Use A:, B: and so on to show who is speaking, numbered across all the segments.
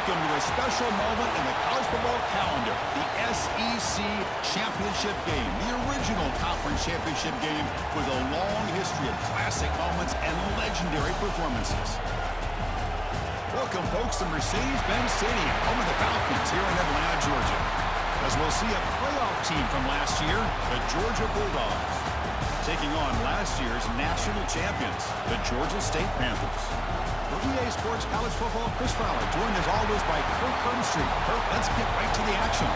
A: Welcome to a special moment in the college football calendar, the SEC Championship Game, the original conference championship game with a long history of classic moments and legendary performances. Welcome, folks, to Mercedes-Benz Stadium, home of the Falcons here in Atlanta, Georgia, as we'll see a playoff team from last year, the Georgia Bulldogs, taking on last year's national champions, the Georgia State Panthers. For EA Sports College Football, Chris Fowler, joined as always by Kirk Hermstreet. Kirk, let's get right to the action.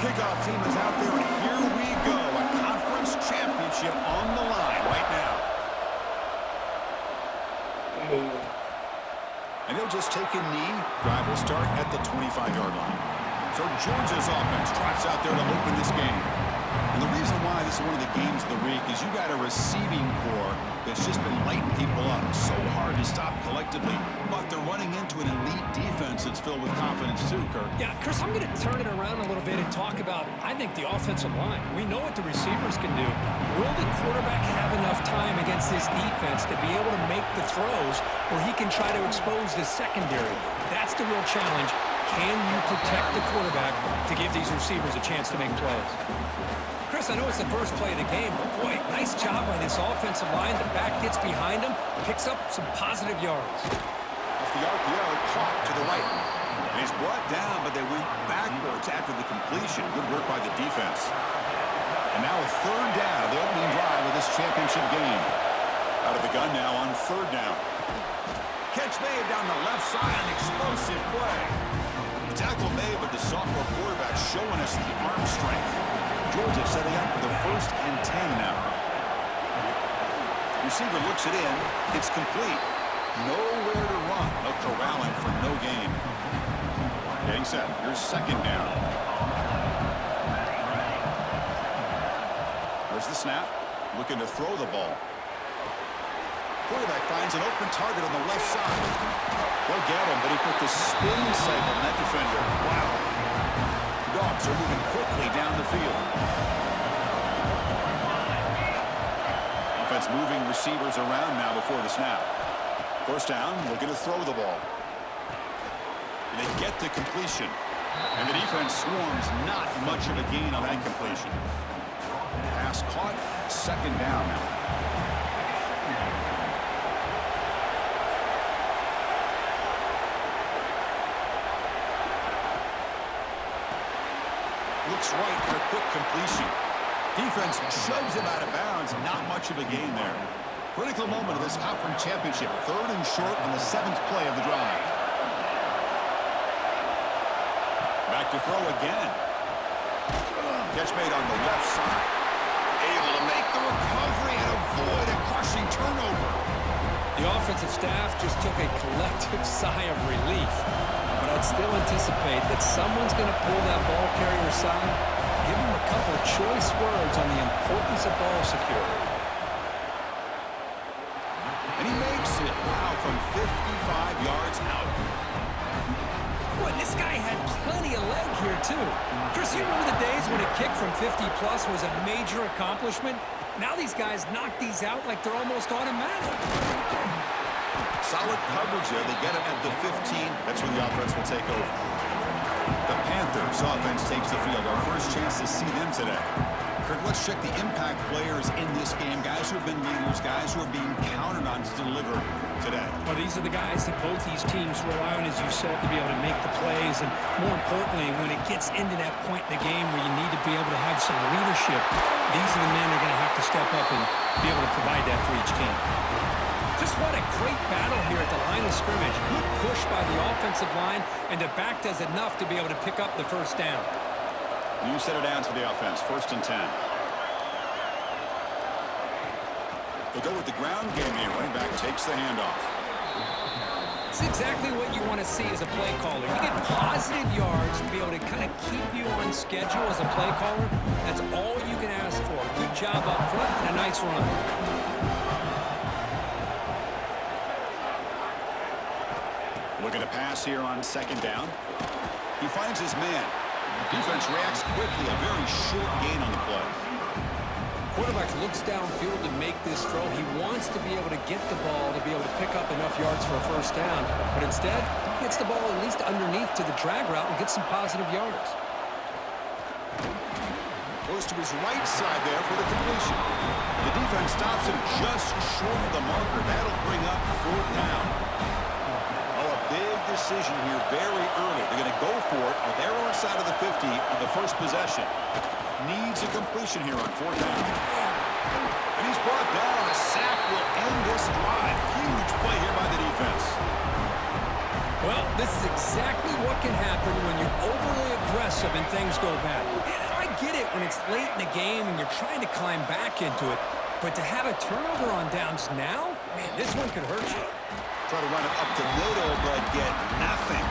A: Kickoff team is out there, and here we go. A conference championship on the line right now. And he'll just take a knee. Drive will start at the 25-yard line. So Georgia's offense trots out there to open this game. And the reason why this is one of the games of the week is you got a receiving core that's just been lighting people up. So hard to stop collectively, but they're running into an elite defense that's filled with confidence too, Kirk.
B: Yeah, Chris, I'm going to turn it around a little bit and talk about, I think, the offensive line. We know what the receivers can do. Will the quarterback have enough time against this defense to be able to make the throws where he can try to expose the secondary? That's the real challenge. Can you protect the quarterback to give these receivers a chance to make plays? Chris, I know it's the first play of the game, but boy, nice job by this offensive line. The back gets behind him, picks up some positive yards.
A: Off the RPO, caught to the right. And he's brought down, but they went backwards after the completion. Good work by the defense. And now a third down, the opening drive of this championship game. Out of the gun now on third down. Catch made down the left side, an explosive play. The tackle made, but the sophomore quarterback showing us the arm strength. Georgia setting up for the 1st and 10 now. Receiver looks it in. It's complete. Nowhere to run. No corralling for no gain. Getting set. Here's second down. There's the snap. Looking to throw the ball. Quarterback finds an open target on the left side. They'll get him, but he put the spin cycle on that defender. Wow. Dogs are moving quickly down the field. Offense moving receivers around now before the snap. First down, looking to throw the ball. They get the completion. And the defense swarms, not much of a gain on that completion. Pass caught, second down now. Looks right for a quick completion. Defense shoves him out of bounds. Not much of a gain there. Critical moment of this conference championship. 3rd and short on the 7th play of the drive. Back to throw again. Catch made on the left side. Able to make the recovery and avoid a crushing turnover.
B: The offensive staff just took a collective sigh of relief. But I'd still anticipate that someone's going to pull that ball carrier aside, give him a couple of choice words on the importance of ball security.
A: And he makes it, wow, from 55 yards out.
B: Boy, this guy had plenty of leg here, too. Chris, you remember the days when a kick from 50-plus was a major accomplishment? Now these guys knock these out like they're almost automatic.
A: Solid coverage there. They get him at the 15. That's when the offense will take over. The Panthers offense takes the field. Our first chance to see them today. Kirk, let's check the impact players in this game. Guys who have been leaders, guys who are being counted on to deliver today.
B: Well, these are the guys that both these teams rely on, as you said, to be able to make the plays. And more importantly, when it gets into that point in the game where you need to be able to have some leadership, these are the men that are going to have to step up and be able to provide that for each team. Just what a great battle here at the line of scrimmage. Good push by the offensive line, and the back does enough to be able to pick up the first down.
A: New set of downs for the offense. 1st and 10. They'll go with the ground game here. Running back takes the handoff.
B: is exactly what you want to see as a play caller. You get positive yards to be able to kind of keep you on schedule as a play caller. That's all you can ask for. Good job up front and a nice run.
A: Looking to pass here on second down. He finds his man. Defense reacts quickly. A very short gain on the play.
B: Quarterback looks downfield to make this throw. He wants to be able to get the ball to be able to pick up enough yards for a first down. But instead, he gets the ball at least underneath to the drag route and gets some positive yards.
A: Goes to his right side there for the completion. The defense stops him just short of the marker. That'll bring up fourth down. Oh, a big decision here very early. They're going to go for it on their own side of the 50 on the first possession. Needs a completion here on fourth down. And he's brought down. A sack will end this drive. Huge play here by the defense.
B: Well, this is exactly what can happen when you're overly aggressive and things go bad. I get it when it's late in the game and you're trying to climb back into it. But to have a turnover on downs now, man, this one could hurt you.
A: Try to run it up the middle, but get nothing.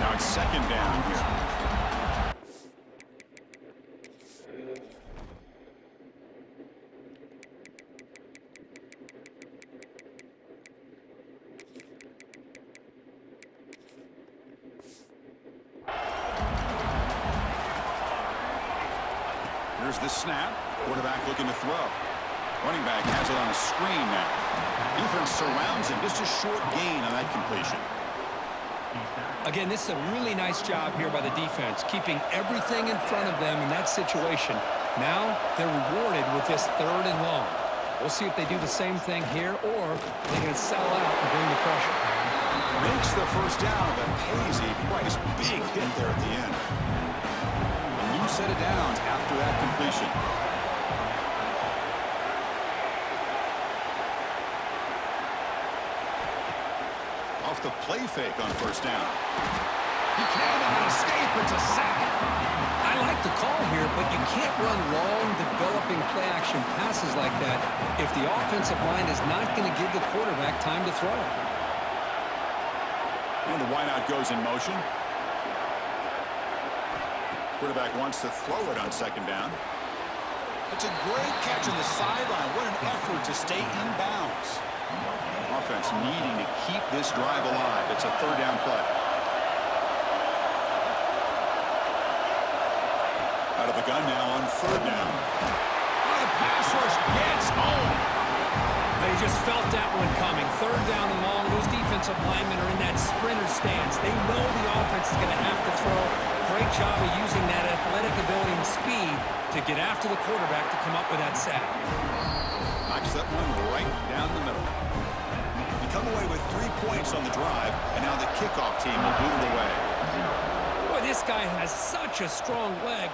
A: Now it's second down here. Here's the snap. Quarterback looking to throw. Running back has it on a screen now. Defense surrounds him. Just a short gain on that completion.
B: Again, this is a really nice job here by the defense, keeping everything in front of them in that situation. Now they're rewarded with this third and long. We'll see if they do the same thing here, or they're going to sell out and bring the pressure.
A: Makes the first down, but pays a price. Big hit there at the end. A new set of downs after that completion. Off the play fake on first down. He cannot escape. It's a sack.
B: I like the call here, but you can't run long, developing play-action passes like that if the offensive line is not going to give the quarterback time to throw.
A: And the wideout goes in motion. Quarterback wants to throw it on second down. It's a great catch on the sideline. What an effort to stay in bounds. Offense needing to keep this drive alive. It's a third down play. Out of the gun now on third down. Oh, the pass rush gets home.
B: They just felt that one coming. Third down and long. Those defensive linemen are in that sprinter stance. They know the offense is going to have to throw. Great job of using that athletic ability and speed to get after the quarterback to come up with that sack.
A: Knocks that one right down the middle. You come away with 3 points on the drive, and now the kickoff team will boot it away.
B: Boy, this guy has such a strong leg.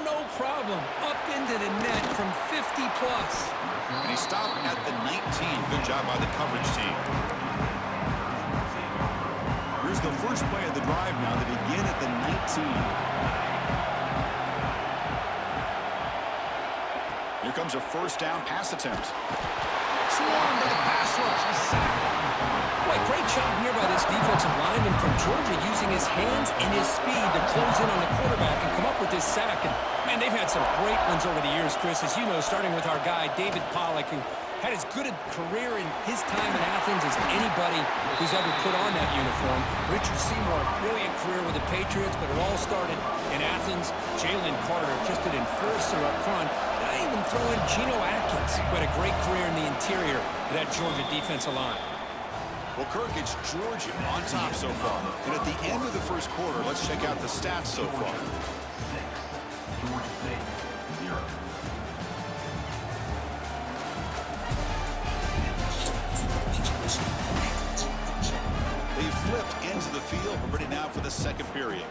B: No problem. Up into the net from 50-plus.
A: And he stopped at the 19. Good job by the coverage team. Here's the first play of the drive now. They begin at the 19. Here comes a first down pass attempt. Swarmed by the pass rush. A sack.
B: Boy, great job here by this defensive lineman from Georgia using his hands and his speed to close in on the quarterback and come up with this sack. And, man, they've had some great ones over the years, Chris, as you know, starting with our guy, David Pollack, who had as good a career in his time in Athens as anybody who's ever put on that uniform. Richard Seymour, brilliant career with the Patriots, but it all started in Athens. Jalen Carter, just an enforcer up front. And I even throw in Geno Atkins, who had a great career in the interior of that Georgia defensive line.
A: Well, Kirk, it's Georgia on top so far. And at the end of the first quarter, let's check out the stats so far. They've flipped ends of the field. We're ready now for the second period.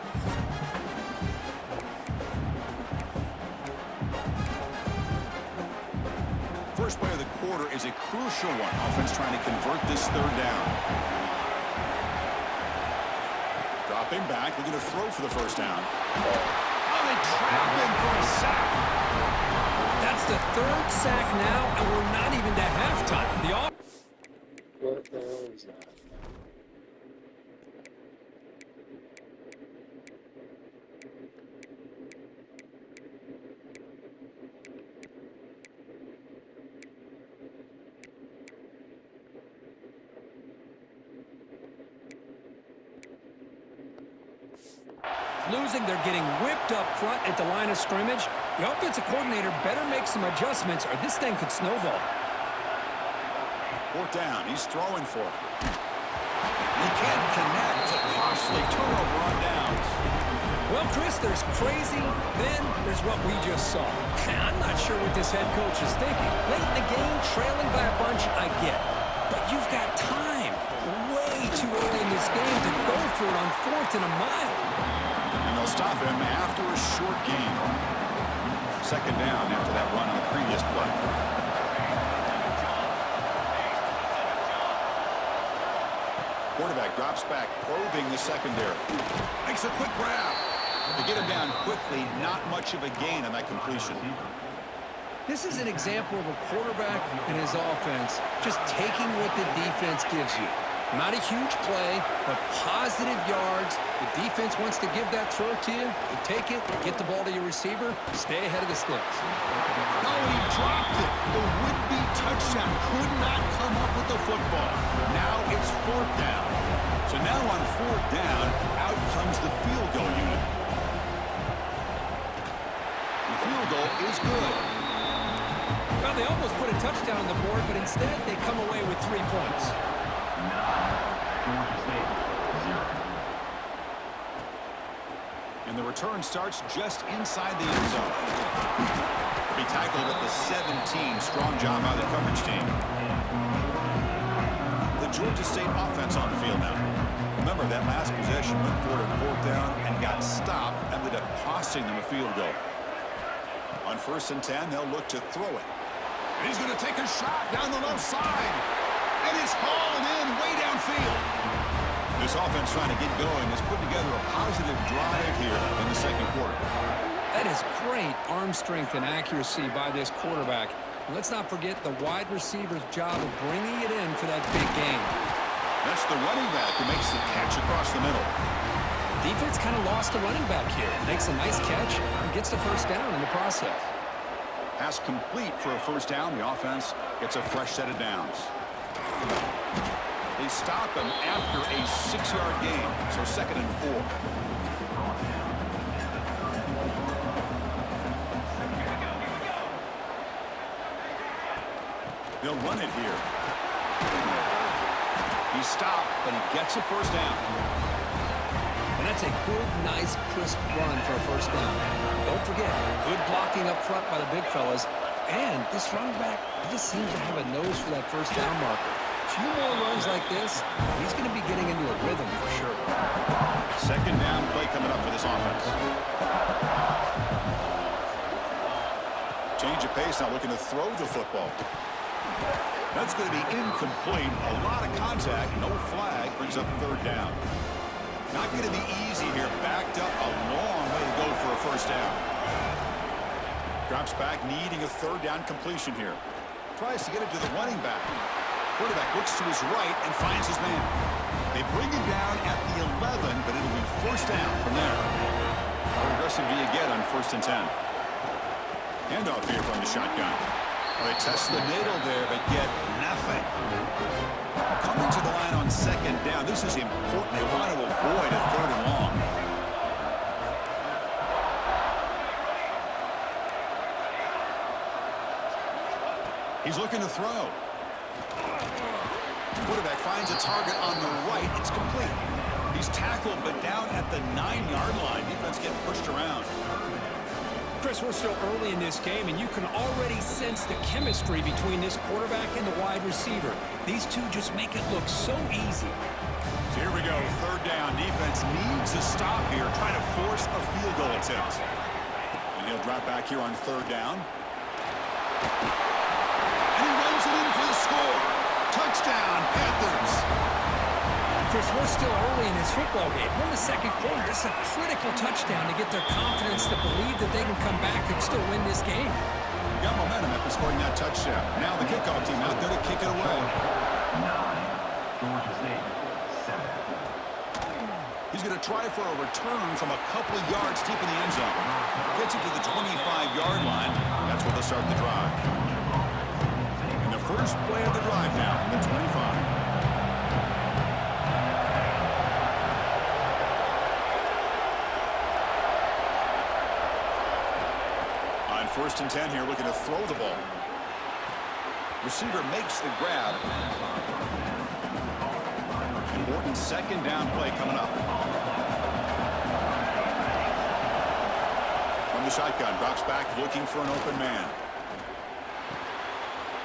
A: First play of the quarter is a crucial one. Offense trying to convert this third down. Dropping back, looking to throw for the first down. Oh, they trap him for a sack.
B: That's the third sack now, and we're not even to halftime.
C: What the hell is that?
B: losing. They're getting whipped up front at the line of scrimmage. The offensive coordinator better make some adjustments or this thing could snowball.
A: Fourth down. He's throwing for it. He can't connect. Costly turnover on downs.
B: Well, Chris, there's crazy, then there's what we just saw. I'm not sure what this head coach is thinking. Late in the game, trailing by a bunch, I get. But you've got time. Way too early in this game to go for it on 4th and a mile.
A: And they'll stop him after a short gain. Second down after that run on the previous play. Quarterback drops back, probing the secondary. Makes a quick grab. To get him down quickly, not much of a gain on that completion.
B: This is an example of a quarterback and his offense just taking what the defense gives you. Not a huge play, but positive yards. The defense wants to give that throw to you. You take it, get the ball to your receiver, stay ahead of the sticks.
A: No, he dropped it. The would-be touchdown could not come up with the football. Now it's 4th down. So now on 4th down, out comes the field goal unit. The field goal is good.
B: Well, they almost put a touchdown on the board, but instead they come away with 3 points.
A: And the return starts just inside the end zone. He tackled at the 17. Strong job by the coverage team. The Georgia State offense on the field now. Remember, that last possession went forward on 4th down and got stopped, ended up costing them a field goal. On 1st and 10, they'll look to throw it. And he's going to take a shot down the left side. And it's hauled in way downfield. This offense trying to get going has put together a positive drive here in the second quarter.
B: That is great arm strength and accuracy by this quarterback. Let's not forget the wide receiver's job of bringing it in for that big game.
A: That's the running back who makes the catch across the middle.
B: Defense kind of lost a running back here. Makes a nice catch and gets the first down in the process.
A: Pass complete for a first down. The offense gets a fresh set of downs. They stop him after a 6-yard gain, so 2nd and 4. They'll run it here. He stopped, but he gets a first down.
B: And that's a good, nice, crisp run for a first down. Don't forget, good blocking up front by the big fellas. And this running back, he just seems to have a nose for that first down marker. A few more runs like this, he's going to be getting into a rhythm for sure.
A: Second down play coming up for this offense. Change of pace, now looking to throw the football. That's going to be incomplete. A lot of contact, no flag, brings up 3rd down. Not going to be easy here. Backed up a long way to go for a first down. Drops back, needing a 3rd down completion here. Tries to get it to the running back. Quarterback looks to his right and finds his man. They bring him down at the 11, but it'll be first down from there. How aggressive do you get on 1st and 10? Handoff here from the shotgun. They test the middle there, but get nothing. Coming to the line on 2nd down. This is important. They want to avoid a 3rd and long. He's looking to throw. Quarterback finds a target on the right. It's complete. He's tackled, but down at the 9-yard line. Defense getting pushed around.
B: Chris, we're still early in this game, and you can already sense the chemistry between this quarterback and the wide receiver. These two just make it look so easy.
A: So here we go, 3rd down. Defense needs a stop here, trying to force a field goal attempt. And he'll drop back here on 3rd down. And he runs it in for the score. Touchdown, Panthers.
B: Chris, we're still early in this football game. We're in the second quarter. It's a critical touchdown to get their confidence to believe that they can come back and still win this game.
A: Got momentum after scoring that touchdown. Now the kickoff team out there to kick it away.
C: 9, Georgia State, 7.
A: He's going to try for a return from a couple of yards deep in the end zone. Gets it to the 25-yard line. That's where they'll start the drive. And the first play of the drive now from the 25. First and 10 here, looking to throw the ball. Receiver makes the grab. Important second down play coming up. From the shotgun, drops back looking for an open man.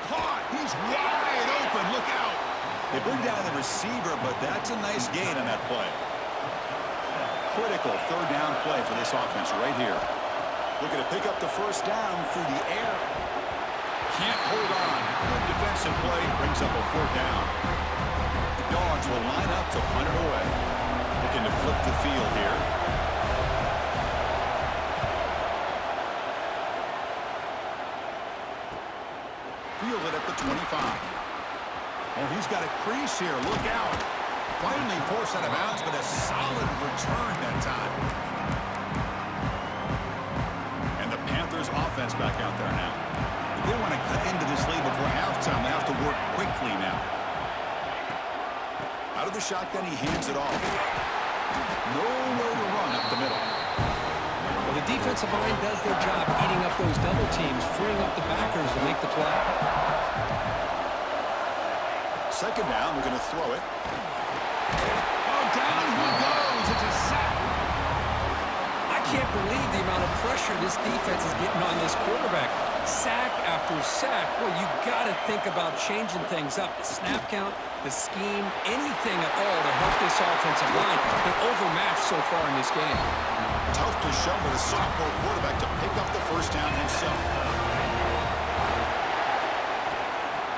A: Caught! He's wide open. Look out! They bring down the receiver, but that's a nice gain on that play. Critical third down play for this offense right here. Looking to pick up the first down through the air. Can't hold on. Good defensive play brings up a fourth down. The Dogs will line up to punt it away. Looking to flip the field here. Field it at the 25. Oh, he's got a crease here. Look out. Finally forced out of bounds, but a solid return that time. And the Panthers offense back out there now. If they want to cut into this lead before halftime, they have to work quickly now. Out of the shotgun, he hands it off. Nowhere to run up the middle.
B: Well, the defensive line does their job eating up those double teams, freeing up the backers to make the play.
A: Second down, we're going to throw it. Oh, down he goes. It's a sack.
B: I can't believe the amount of pressure this defense is getting on this quarterback. Sack after sack. Well, you got to think about changing things up. The snap count, the scheme, anything at all to help this offensive line. They're overmatched so far in this game.
A: Tough to show with a sophomore quarterback to pick up the first down himself.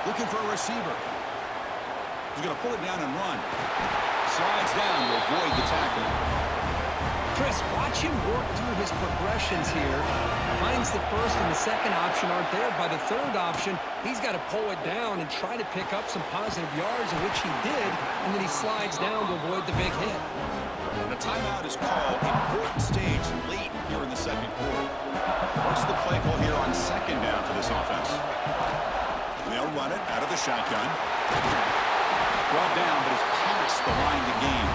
A: Looking for a receiver. He's going to pull it down and run. Slides down to avoid the tackle.
B: Chris, watch him work through his progressions here. Finds the first and the second option aren't there. By the third option, he's got to pull it down and try to pick up some positive yards, in which he did, and then he slides down to avoid the big hit.
A: And a timeout is called. Important stage late here in the second quarter. What's the play call here on second down for this offense? They'll run it out of the shotgun. Brought down, but it's past the line to gain.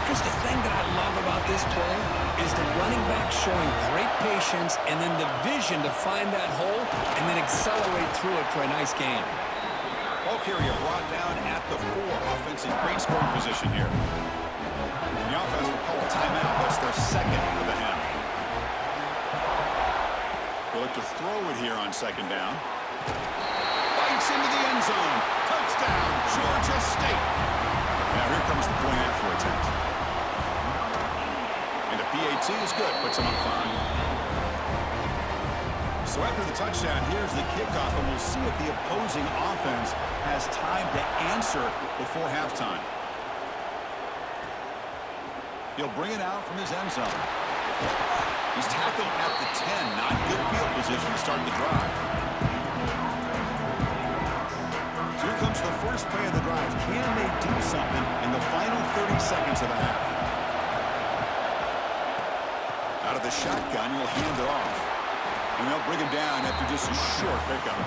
B: Chris, the thing that I love about this play is the running back showing great patience and then the vision to find that hole and then accelerate through it for a nice gain.
A: Ball carrier brought down at the 4. Offense in great scoring position here. The offense will call a timeout. That's their second of the half. They'll look to throw it here on second down. Bites into the end zone. Touchdown, Georgia State. Now here comes the point after attempt. And the PAT is good. Puts them up 5. So after the touchdown, here's the kickoff, and we'll see if the opposing offense has time to answer before halftime. He'll bring it out from his end zone. He's tackled at the 10. Not good field position to start the drive. So here comes the first play of the drive. Can they do something in the final 30 seconds of the half? Out of the shotgun, he'll hand it off. And they'll bring him down after just a short pickup.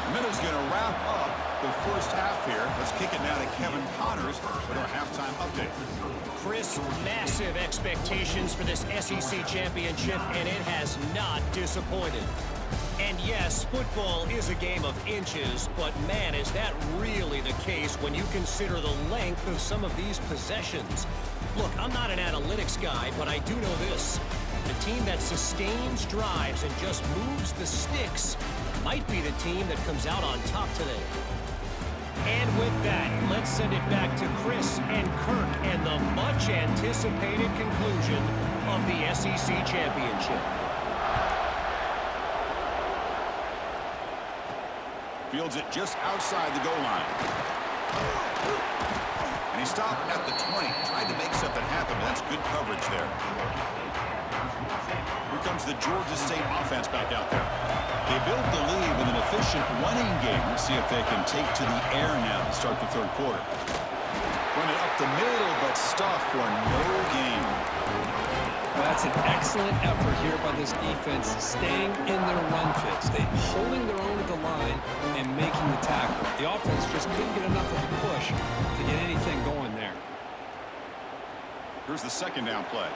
A: The minute's going to wrap up the first half here. Let's kick it now to Kevin Connors with our halftime update.
C: Chris, massive expectations for this SEC championship, and it has not disappointed. And yes, football is a game of inches, but man, is that really the case when you consider the length of some of these possessions. Look, I'm not an analytics guy, but I do know this. The team that sustains drives and just moves the sticks might be the team that comes out on top today. And with that, let's send it back to Chris and Kirk and the much-anticipated conclusion of the SEC championship.
A: Fields it just outside the goal line. And he stopped at the 20. Tried to make something happen, but that's good coverage there. Here comes the Georgia State offense back out there. They built the lead with an efficient running game. Let's see if they can take to the air now to start the third quarter. Run it up the middle, but stuff for no gain.
B: Well, that's an excellent effort here by this defense, staying in their run fit, holding their own at the line and making the tackle. The offense just couldn't get enough of a push to get anything going there.
A: Here's the second down play.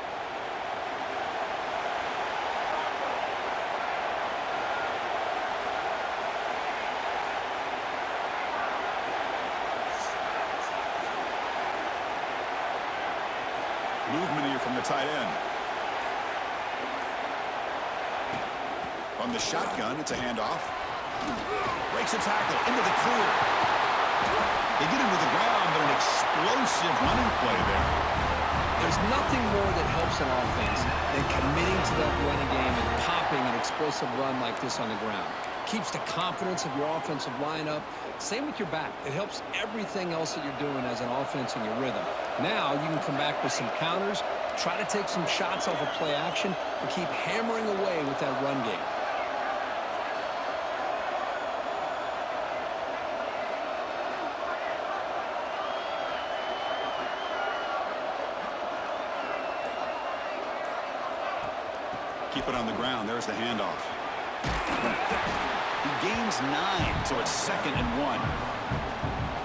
A: Movement here from the tight end. From the shotgun, it's a handoff. Breaks a tackle into the clear. They get him to the ground, but an explosive running play there.
B: There's nothing more that helps an offense than committing to that running game and popping an explosive run like this on the ground. Keeps the confidence of your offensive lineup. Same with your back. It helps everything else that you're doing as an offense in your rhythm. Now you can come back with some counters, try to take some shots off of play action, and keep hammering away with that run game.
A: Keep it on the ground. There's the handoff. He gains 9, so it's 2nd and 1.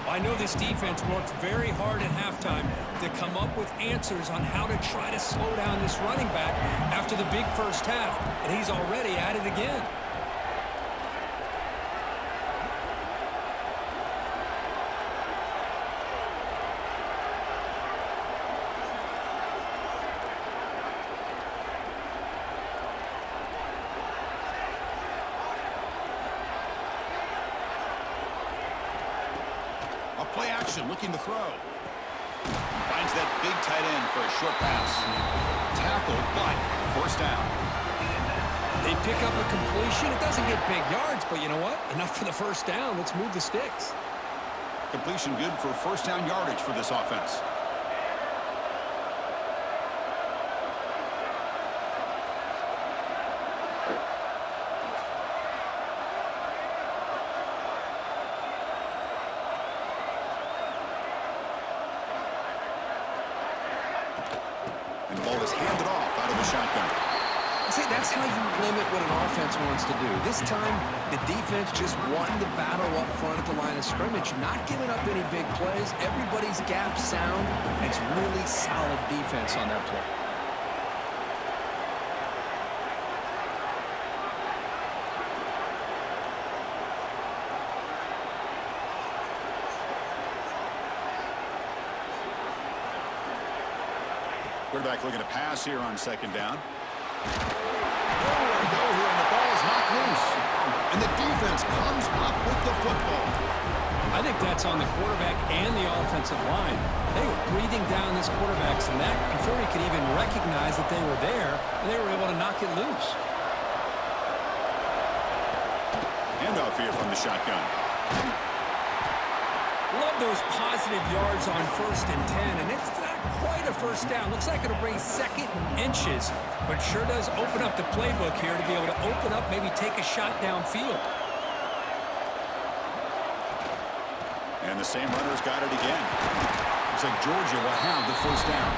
B: I know this defense worked very hard at halftime to come up with answers on how to try to slow down this running back after the big first half, and he's already at it again.
A: Play action, looking to throw. Finds that big tight end for a short pass. Tackle, but first down.
B: They pick up a completion. It doesn't get big yards, but you know what? Enough for the first down. Let's move the sticks.
A: Completion good for first down yardage for this offense. And the ball is handed off out of the shotgun.
B: See, that's how you limit what an offense wants to do. This time, the defense just won the battle up front at the line of scrimmage, not giving up any big plays. Everybody's gap sound. It's really solid defense on that play.
A: Quarterback looking to pass here on 2nd down. Nowhere to go here, and the ball is knocked loose. And the defense comes up with the football.
B: I think that's on the quarterback and the offensive line. They were breathing down this quarterback's neck before he could even recognize that they were there, and they were able to knock it loose.
A: Handoff here from the shotgun.
B: Love those positive yards on 1st and 10, and it's not quite a first down. Looks like it'll bring 2nd and inches, but sure does open up the playbook here to be able to open up, maybe take a shot downfield.
A: And the same runner's got it again. Looks like Georgia will have the first down.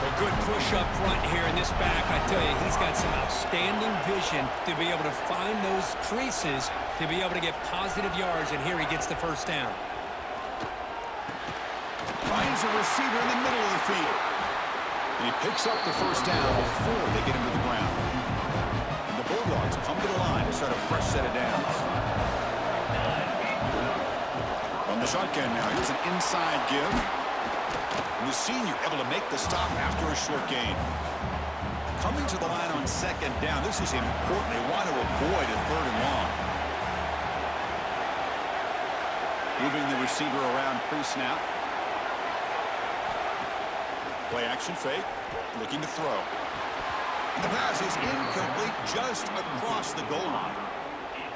B: A good push up front here in this back. I tell you, he's got some outstanding vision to be able to find those creases to be able to get positive yards, and here he gets the first down.
A: Finds a receiver in the middle of the field. And he picks up the first down before they get him to the ground. And the Bulldogs come to the line to start a fresh set of downs. From the shotgun now, here's an inside give. And the senior able to make the stop after a short gain. Coming to the line on 2nd down, this is important. They want to avoid a 3rd and long. Moving the receiver around pre-snap. Play action fake, looking to throw. And the pass is incomplete just across the goal line.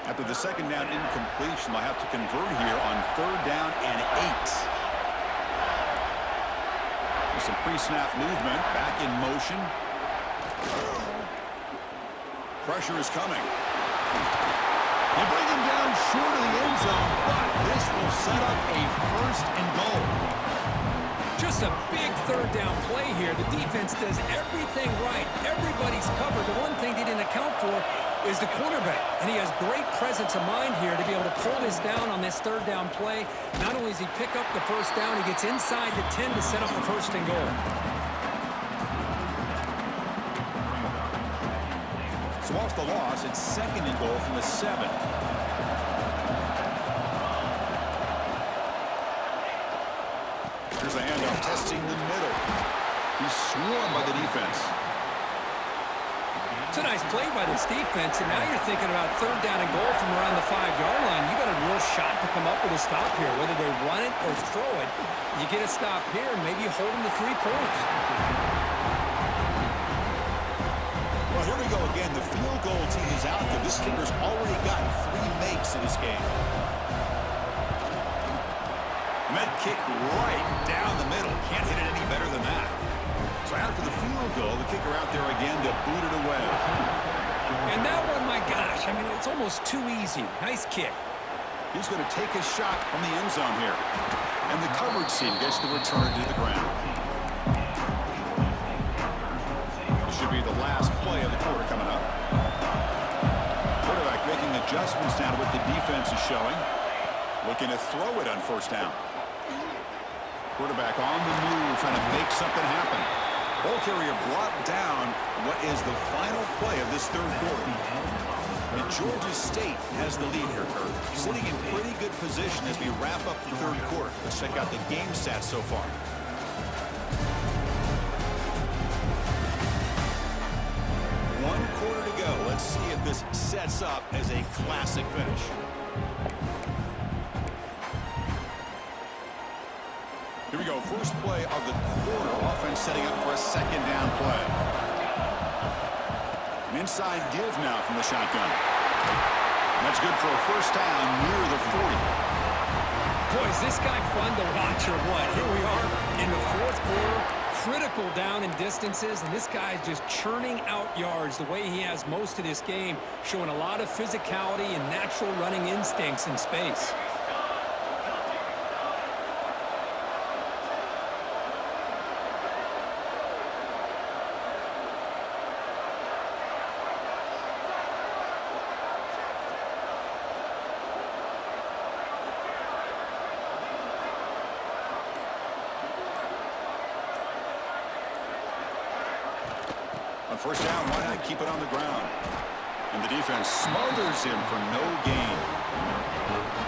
A: After the 2nd down incompletion, they'll have to convert here on 3rd down and 8. With some pre-snap movement, back in motion. Pressure is coming. They bring him down short of the end zone, but this will set up a 1st and goal.
B: Just a big 3rd down play here. The defense does everything right. Everybody's covered. The one thing they didn't account for is the quarterback. And he has great presence of mind here to be able to pull this down on this 3rd down play. Not only does he pick up the first down, he gets inside the 10 to set up the 1st and goal.
A: So off the loss, it's 2nd and goal from the 7. Here's the handoff, testing the middle. He's swarmed by the defense.
B: It's a nice play by this defense, and now you're thinking about third down and goal from around the 5-yard line. You got a real shot to come up with a stop here. Whether they run it or throw it, you get a stop here, and maybe you hold them to 3 points.
A: Well, here we go again. The field goal team is out there. This kicker's already gotten 3 makes in this game. And that kick right down the middle. Can't hit it any better than that. So after the field goal, the kicker out there again to boot it away.
B: And that one, my gosh, I mean, it's almost too easy. Nice kick.
A: He's going to take a shot from the end zone here. And the coverage team gets the return to the ground. This should be the last play of the quarter coming up. Quarterback making adjustments down to what the defense is showing. Looking to throw it on first down. Quarterback on the move, trying to make something happen. Ball carrier brought down what is the final play of this third quarter. And Georgia State has the lead here, Kurt. Sitting in pretty good position as we wrap up the third quarter. Let's check out the game stats so far. One quarter to go. Let's see if this sets up as a classic finish. Here we go, first play of the quarter. Offense setting up for a second down play. An inside give now from the shotgun. And that's good for a first down near the 40.
B: Boy, is this guy fun to watch or what? Here we are in the fourth quarter, critical down and distances, and this guy is just churning out yards the way he has most of this game, showing a lot of physicality and natural running instincts in space.
A: On first down, why not keep it on the ground? And the defense smothers him for no gain.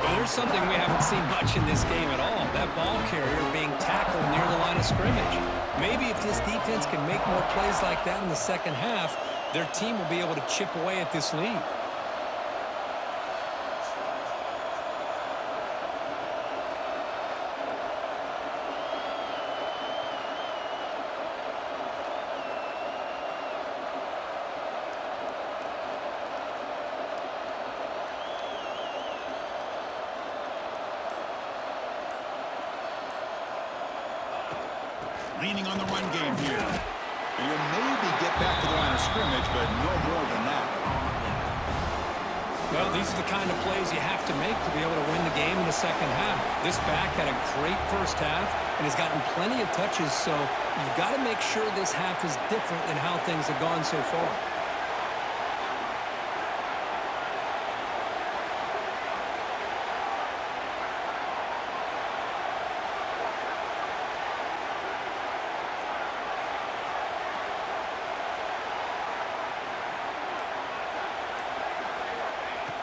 B: Well, there's something we haven't seen much in this game at all. That ball carrier being tackled near the line of scrimmage. Maybe if this defense can make more plays like that in the second half, their team will be able to chip away at this lead.
A: Leaning on the run game here. And you'll maybe get back to the line of scrimmage, but no more than that.
B: Well, these are the kind of plays you have to make to be able to win the game in the second half. This back had a great first half and has gotten plenty of touches, so you've got to make sure this half is different than how things have gone so far.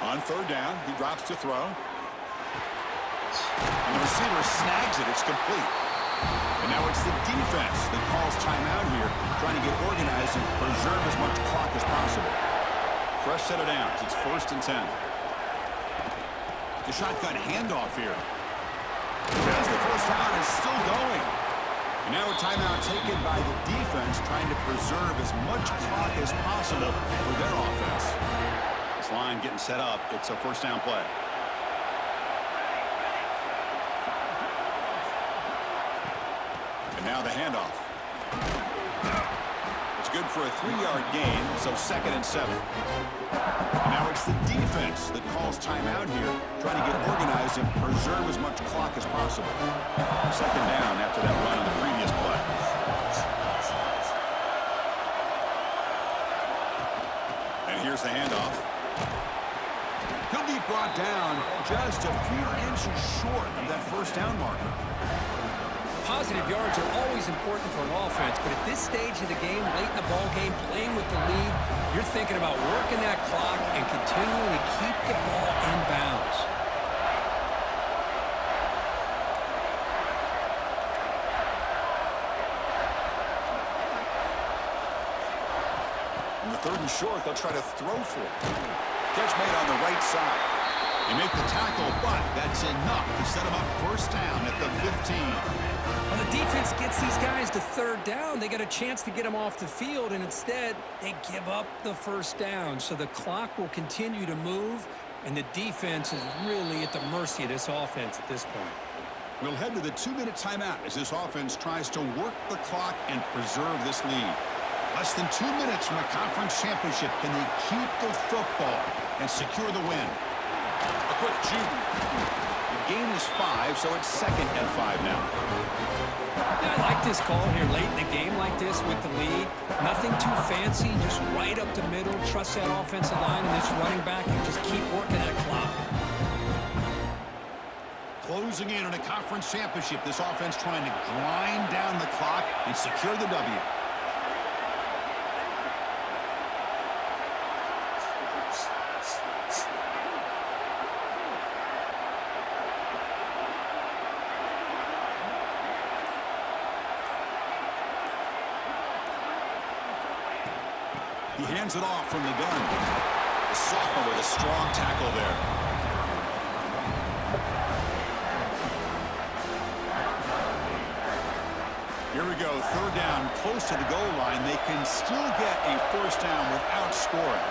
A: On third down, he drops to throw. And the receiver snags it. It's complete. And now it's the defense that calls timeout here, trying to get organized and preserve as much clock as possible. Fresh set of downs. It's 1st and 10. The shotgun handoff here. As the first down is still going. And now a timeout taken by the defense, trying to preserve as much clock as possible for their offense. This line getting set up. It's a first down play. And now the handoff. It's good for a 3-yard gain, so 2nd and 7. And now it's the defense that calls timeout here, trying to get organized and preserve as much clock as possible. 2nd down after that run on the previous play. And here's the handoff. He'll be brought down just a few inches short of that first down marker.
B: Positive yards are always important for an offense, but at this stage of the game, late in the ball game, playing with the lead, you're thinking about working that clock and continuing to keep the ball in bounds.
A: 3rd and short, they'll try to throw for it. Catch made on the right side. They make the tackle, but that's enough to set them up 1st down at the 15.
B: When the defense gets these guys to 3rd down, they got a chance to get them off the field, and instead they give up the 1st down. So the clock will continue to move, and the defense is really at the mercy of this offense at this point.
A: We'll head to the 2-minute timeout as this offense tries to work the clock and preserve this lead. Less than 2 minutes from a conference championship. Can they keep the football and secure the win? A quick juke. The gain is 5, so it's 2nd and 5 now.
B: Yeah, I like this call here late in the game like this with the lead. Nothing too fancy, just right up the middle. Trust that offensive line and this running back and just keep working that clock.
A: Closing in on a conference championship, this offense trying to grind down the clock and secure the W. He hands it off from the gun. The sophomore with a strong tackle there. Here we go, 3rd down, close to the goal line. They can still get a 1st down without scoring.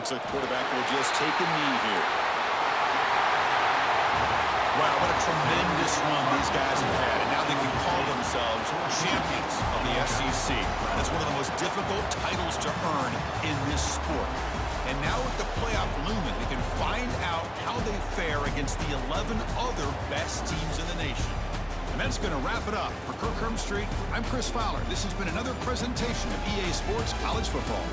A: Looks like the quarterback will just take a knee here. Wow, what a tremendous run these guys have had, and now they can call themselves champions of the SEC. That's one of the most difficult titles to earn in this sport. And now with the playoff looming, they can find out how they fare against the 11 other best teams in the nation. And that's going to wrap it up. For Kirk Street, I'm Chris Fowler. This has been another presentation of EA Sports College Football.